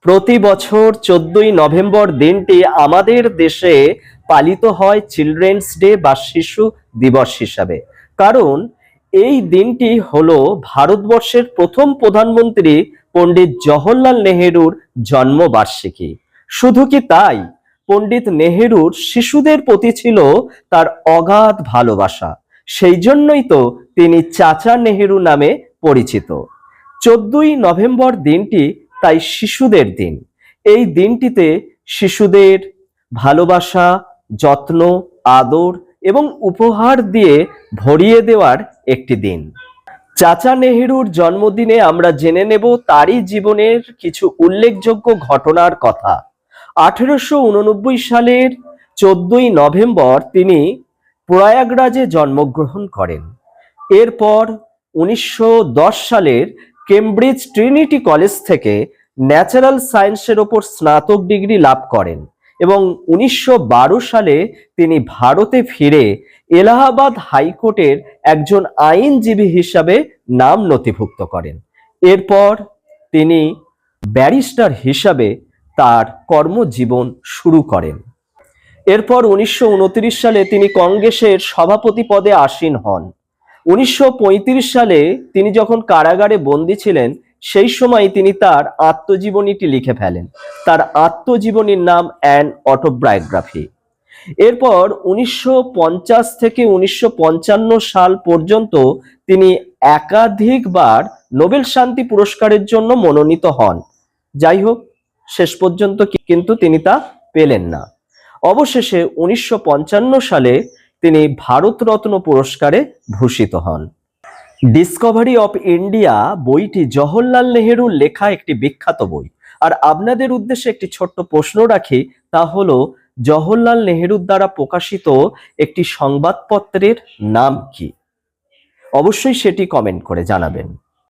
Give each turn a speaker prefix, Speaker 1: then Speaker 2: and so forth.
Speaker 1: প্রতি বছর 14ই নভেম্বর দিনটি আমাদের দেশে পালিত হয় চিলড্রেন্স ডে বা শিশু দিবস হিসাবে। কারণ এই দিনটি হলো ভারতবর্ষের প্রথম প্রধানমন্ত্রী পণ্ডিত জওহরলাল নেহেরুর জন্মবার্ষিকী। শুধু কি তাই, পণ্ডিত নেহেরুর শিশুদের প্রতি ছিল তার অগাধ ভালোবাসা। সেই জন্যই তো তিনি চাচা নেহেরু নামে পরিচিত। 14ই নভেম্বর দিনটি তাই শিশুদের দিন। এই দিনটিতে শিশুদের ভালোবাসা, যত্ন, আদর এবং উপহার দিয়ে ভরিয়ে দেওয়ার একটি দিন। চাচা নেহেরুর জন্মদিনে আমরা জেনে নেব তারই জীবনের কিছু উল্লেখযোগ্য ঘটনার কথা। 1889 সালের 14ই নভেম্বর তিনি প্রয়াগরাজে জন্মগ্রহণ করেন। এরপর 1910 সালের কেমব্রিজ ট্রিনিটি কলেজ থেকে ন্যাচারাল সায়েন্সের ওপর স্নাতক ডিগ্রি লাভ করেন এবং 1912 সালে তিনি ভারতে ফিরে এলাহাবাদ হাইকোর্টের একজন আইনজীবী হিসাবে নাম নথিভুক্ত করেন। এরপর তিনি ব্যারিস্টার হিসাবে তার কর্মজীবন শুরু করেন। এরপর 1929 সালে তিনি কংগ্রেসের সভাপতি পদে আসীন হন। 1935 সালে তিনি যখন কারাগারে বন্দী ছিলেন, সেই সময় তিনি তার আত্মজীবনীটি লিখে ফেলেন। তার আত্মজীবনীর নাম অ্যান অটোবায়োগ্রাফি। এরপর 1950 থেকে 1955 সাল পর্যন্ত তিনি একাধিকবার নোবেল শান্তি পুরস্কারের জন্য মনোনীত হন। যাই হোক, শেষ পর্যন্ত কিন্তু তিনি তা পেলেন না। অবশেষে 1955 সালে তিনি ভারতরত্ন পুরস্কারে ভূষিত হন। ডিসকভারি অফ ইন্ডিয়া বইটি জওহরলাল নেহেরুর লেখা একটি বিখ্যাত বই। আর আপনাদের উদ্দেশ্যে একটি ছোট্ট প্রশ্ন রাখি, তা হলো জওহরলাল নেহেরুর দ্বারা প্রকাশিত একটি সংবাদপত্রের নাম কি? অবশ্যই সেটি কমেন্ট করে জানাবেন।